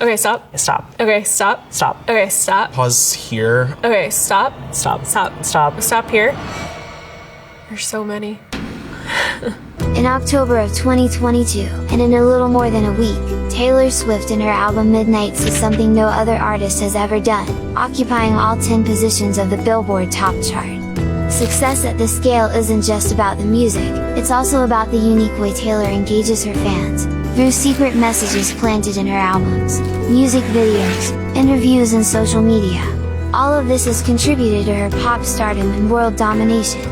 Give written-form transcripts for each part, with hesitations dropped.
Okay, stop. Stop. Okay, stop. Stop. Okay, stop. Pause here. Okay, stop. Stop. Stop. Stop. Stop here. There's so many. In October of 2022, and in a little more than a week, Taylor Swift and her album Midnights is something no other artist has ever done, occupying all 10 positions of the Billboard top chart. Success at this scale isn't just about the music, it's also about the unique way Taylor engages her fans, through secret messages planted in her albums, music videos, interviews and social media. All of this has contributed to her pop stardom and world domination.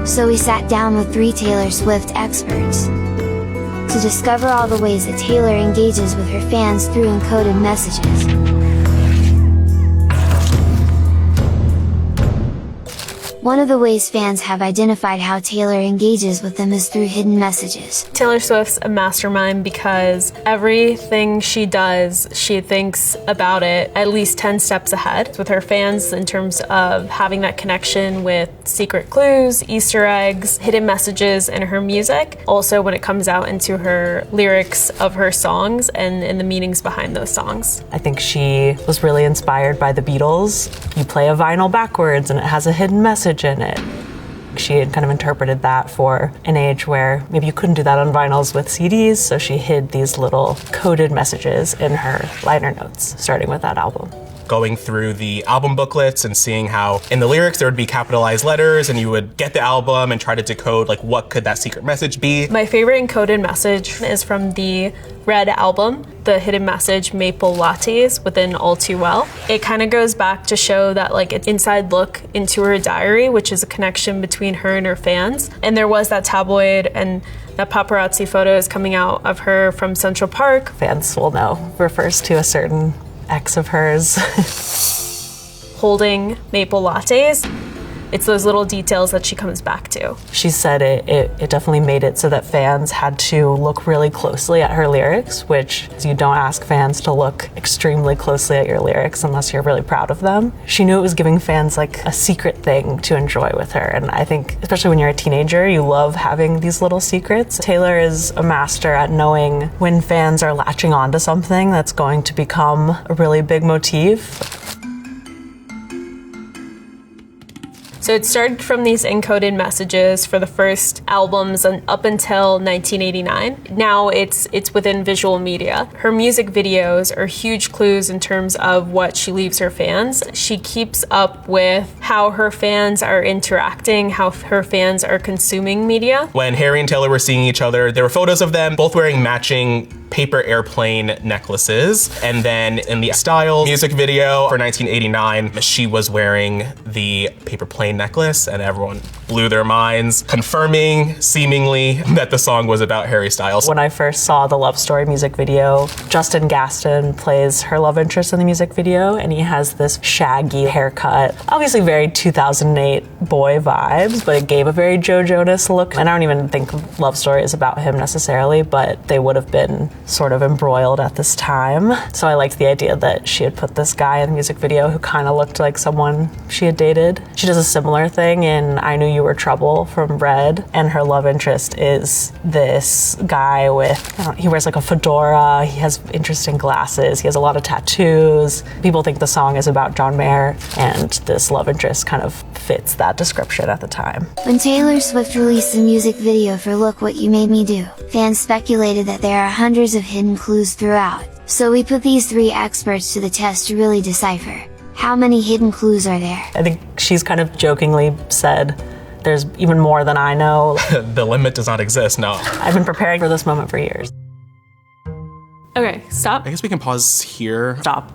So we sat down with 3 Taylor Swift experts to discover all the ways that Taylor engages with her fans through encoded messages. One of the ways fans have identified how Taylor engages with them is through hidden messages. Taylor Swift's a mastermind because everything she does, she thinks about it at least 10 steps ahead with her fans in terms of having that connection with secret clues, Easter eggs, hidden messages in her music. Also when it comes out into her lyrics of her songs and the meanings behind those songs. I think she was really inspired by the Beatles. You play a vinyl backwards and it has a hidden message in it. She had kind of interpreted that for an age where maybe you couldn't do that on vinyls with CDs, so she hid these little coded messages in her liner notes, starting with that album. Going through the album booklets and seeing how in the lyrics there would be capitalized letters and you would get the album and try to decode like what could that secret message be. My favorite encoded message is from the Red album, the hidden message Maple Lattes within All Too Well. It kind of goes back to show that like an inside look into her diary, which is a connection between her and her fans. And there was that tabloid and that paparazzi photos coming out of her from Central Park. Fans will know, refers to a certain ex of hers. Holding maple lattes. It's those little details that she comes back to. She said it definitely made it so that fans had to look really closely at her lyrics, which you don't ask fans to look extremely closely at your lyrics unless you're really proud of them. She knew it was giving fans like a secret thing to enjoy with her. And I think, especially when you're a teenager, you love having these little secrets. Taylor is a master at knowing when fans are latching onto something that's going to become a really big motif. So it started from these encoded messages for the first albums and up until 1989. Now it's within visual media. Her music videos are huge clues in terms of what she leaves her fans. She keeps up with how her fans are interacting, how her fans are consuming media. When Harry and Taylor were seeing each other, there were photos of them both wearing matching paper airplane necklaces. And then in the Style music video for 1989, she was wearing the paper plane necklace and everyone blew their minds, confirming seemingly that the song was about Harry Styles. When I first saw the Love Story music video, Justin Gaston plays her love interest in the music video, and he has this shaggy haircut. Obviously very 2008 boy vibes, but it gave a very Joe Jonas look. And I don't even think Love Story is about him necessarily, but they would have been sort of embroiled at this time. So I liked the idea that she had put this guy in the music video who kind of looked like someone she had dated. She does a similar thing in I Knew You Were Trouble from Red, and her love interest is this guy with, he wears like a fedora, he has interesting glasses, he has a lot of tattoos. People think the song is about John Mayer, and this love interest kind of fits that description at the time. When Taylor Swift released the music video for Look What You Made Me Do, fans speculated that there are hundreds of hidden clues throughout. So we put these 3 experts to the test to really decipher. How many hidden clues are there? I think she's kind of jokingly said, there's even more than I know. The limit does not exist, no. I've been preparing for this moment for years. Okay, stop. I guess we can pause here. Stop.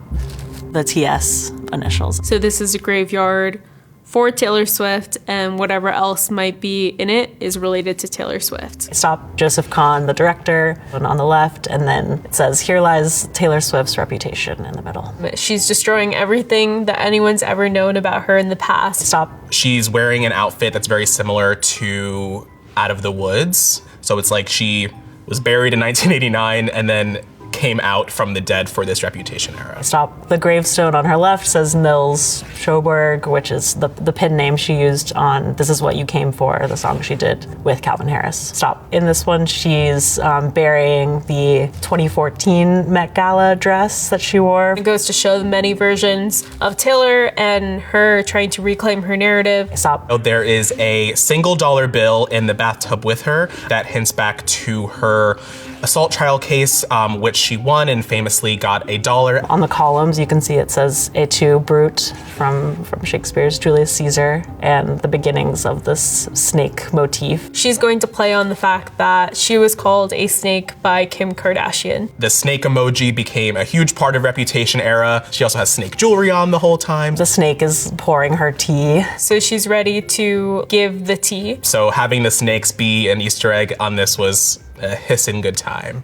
The TS initials. So this is a graveyard for Taylor Swift, and whatever else might be in it is related to Taylor Swift. Stop. Joseph Kahn, the director, on the left, and then it says, here lies Taylor Swift's reputation in the middle. She's destroying everything that anyone's ever known about her in the past. Stop. She's wearing an outfit that's very similar to Out of the Woods. So it's like she was buried in 1989 and then came out from the dead for this Reputation era. Stop. The gravestone on her left says Nils Sjoberg, which is the pen name she used on This Is What You Came For, the song she did with Calvin Harris. Stop. In this one, she's burying the 2014 Met Gala dress that she wore. It goes to show the many versions of Taylor and her trying to reclaim her narrative. Stop. Oh, there is a single dollar bill in the bathtub with her that hints back to her assault trial case, which she won and famously got $1. On the columns, you can see it says Et tu, Brute, from Shakespeare's Julius Caesar, and the beginnings of this snake motif. She's going to play on the fact that she was called a snake by Kim Kardashian. The snake emoji became a huge part of Reputation era. She also has snake jewelry on the whole time. The snake is pouring her tea. So she's ready to give the tea. So having the snakes be an Easter egg on this was a hissing good time.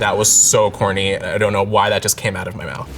That was so corny. I don't know why that just came out of my mouth.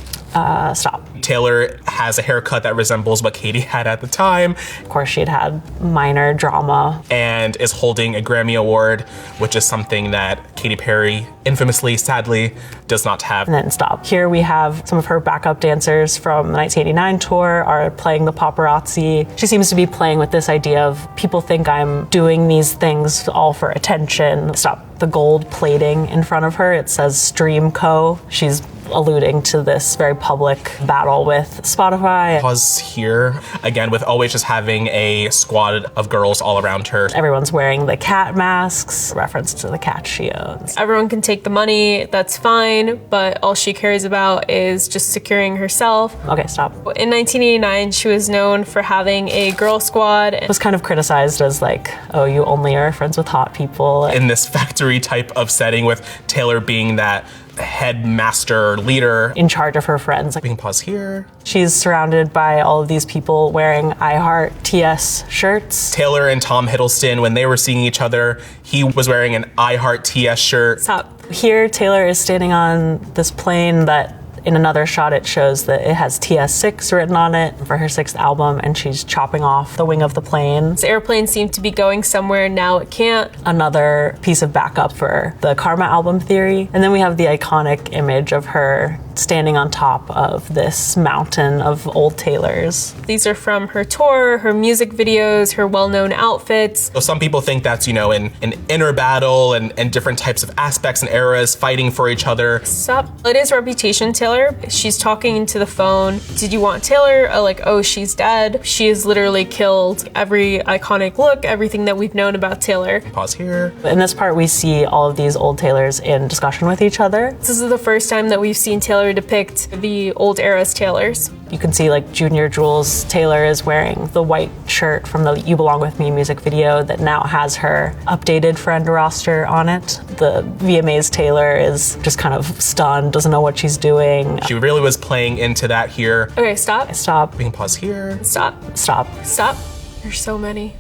Stop. Taylor has a haircut that resembles what Katy had at the time. Of course, she'd had minor drama. And is holding a Grammy Award, which is something that Katy Perry infamously, sadly, does not have. And then stop. Here we have some of her backup dancers from the 1989 tour are playing the paparazzi. She seems to be playing with this idea of people think I'm doing these things all for attention. Stop. The gold plating in front of her, it says Stream Co. She's alluding to this very public battle with Spotify. Pause here, again, with always just having a squad of girls all around her. Everyone's wearing the cat masks, reference to the cat she owns. Everyone can take the money, that's fine, but all she cares about is just securing herself. Okay, stop. In 1989, she was known for having a girl squad. It was kind of criticized as like, oh, you only are friends with hot people. In this factory type of setting with Taylor being that headmaster leader. In charge of her friends. We can pause here. She's surrounded by all of these people wearing I Heart TS shirts. Taylor and Tom Hiddleston, when they were seeing each other, he was wearing an I Heart TS shirt. Stop. Here, Taylor is standing on this plane that in another shot, it shows that it has TS6 written on it for her 6th album, and she's chopping off the wing of the plane. This airplane seemed to be going somewhere, now it can't. Another piece of backup for the Karma album theory. And then we have the iconic image of her standing on top of this mountain of old Taylors. These are from her tour, her music videos, her well-known outfits. So some people think that's, you know, an inner battle and different types of aspects and eras fighting for each other. Stop. It is Reputation Taylor. She's talking into the phone. Did you want Taylor? Like, oh, she's dead. She has literally killed every iconic look, everything that we've known about Taylor. Pause here. In this part, we see all of these old Taylors in discussion with each other. This is the first time that we've seen Taylor depict the old era's Taylors. You can see like Junior Jules Taylor is wearing the white shirt from the You Belong With Me music video that now has her updated friend roster on it. The VMA's Taylor is just kind of stunned, doesn't know what she's doing. She really was playing into that here. Okay, stop. Stop. We can pause here. Stop. Stop. Stop. There's so many.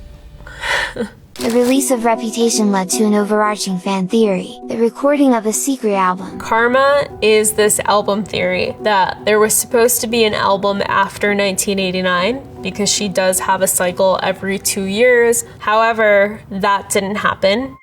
The release of Reputation led to an overarching fan theory, the recording of a secret album. Karma is this album theory that there was supposed to be an album after 1989 because she does have a cycle every 2 years. However, that didn't happen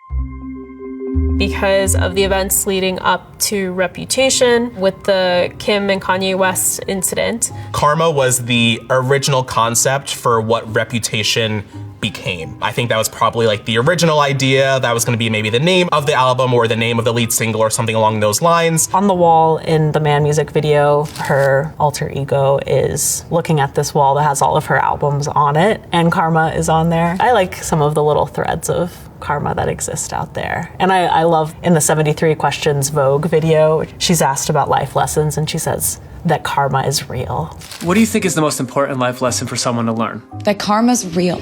because of the events leading up to Reputation with the Kim and Kanye West incident. Karma was the original concept for what Reputation became. I think that was probably like the original idea. That was going to be maybe the name of the album or the name of the lead single or something along those lines. On the wall in the Man music video, her alter ego is looking at this wall that has all of her albums on it, and Karma is on there. I like some of the little threads of Karma that exist out there. And I love in the 73 Questions Vogue video, she's asked about life lessons and she says that karma is real. What do you think is the most important life lesson for someone to learn? That karma's real.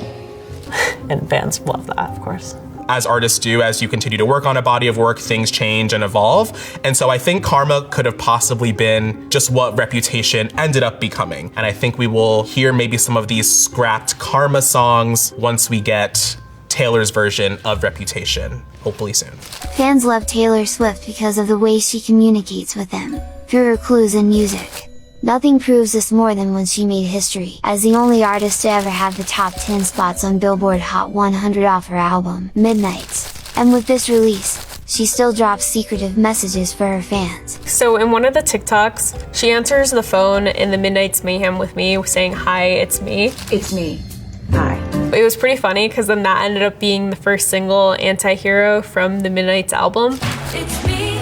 And fans love that, of course. As artists do, as you continue to work on a body of work, things change and evolve. And so I think Karma could have possibly been just what Reputation ended up becoming. And I think we will hear maybe some of these scrapped Karma songs once we get Taylor's version of Reputation, hopefully soon. Fans love Taylor Swift because of the way she communicates with them, through her clues and music. Nothing proves this more than when she made history, as the only artist to ever have the top 10 spots on Billboard Hot 100 off her album, Midnights. And with this release, she still drops secretive messages for her fans. So in one of the TikToks, she answers the phone in the Midnight's Mayhem with me saying, "Hi, it's me." It's me. Hi. It was pretty funny because then that ended up being the first single, Anti-Hero, from the Midnight's album. It's me.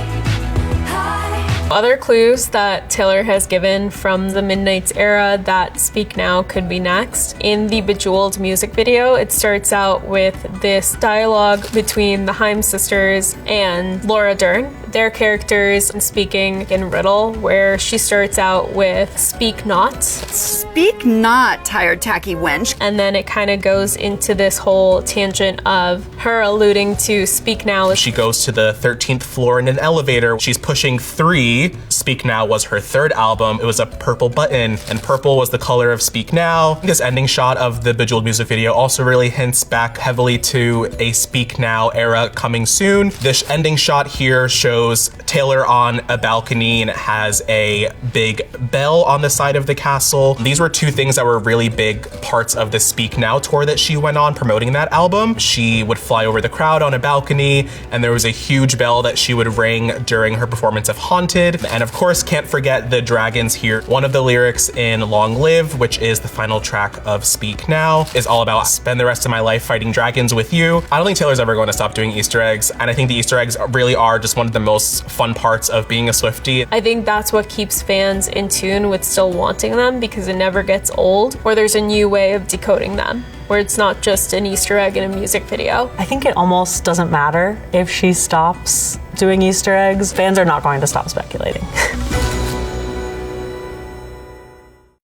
Other clues that Taylor has given from the Midnight's era that Speak Now could be next. In the Bejeweled music video, it starts out with this dialogue between the Haim sisters and Laura Dern. Their characters speaking in riddle, where she starts out with "Speak not." Speak not, tired tacky wench. And then it kind of goes into this whole tangent of her alluding to "Speak Now." She goes to the 13th floor in an elevator. She's pushing 3. Speak Now was her third album. It was a purple button, and purple was the color of Speak Now. This ending shot of the Bejeweled music video also really hints back heavily to a Speak Now era coming soon. This ending shot here shows Taylor on a balcony, and it has a big bell on the side of the castle. These were 2 things that were really big parts of the Speak Now tour that she went on promoting that album. She would fly over the crowd on a balcony, and there was a huge bell that she would ring during her performance of Haunted. And of course, can't forget the dragons here. One of the lyrics in Long Live, which is the final track of Speak Now, is all about "spend the rest of my life fighting dragons with you." I don't think Taylor's ever going to stop doing Easter eggs, and I think the Easter eggs really are just one of the most fun parts of being a Swiftie. I think that's what keeps fans in tune with still wanting them, because it never gets old, or there's a new way of decoding them, where it's not just an Easter egg in a music video. I think it almost doesn't matter if she stops doing Easter eggs. Fans are not going to stop speculating.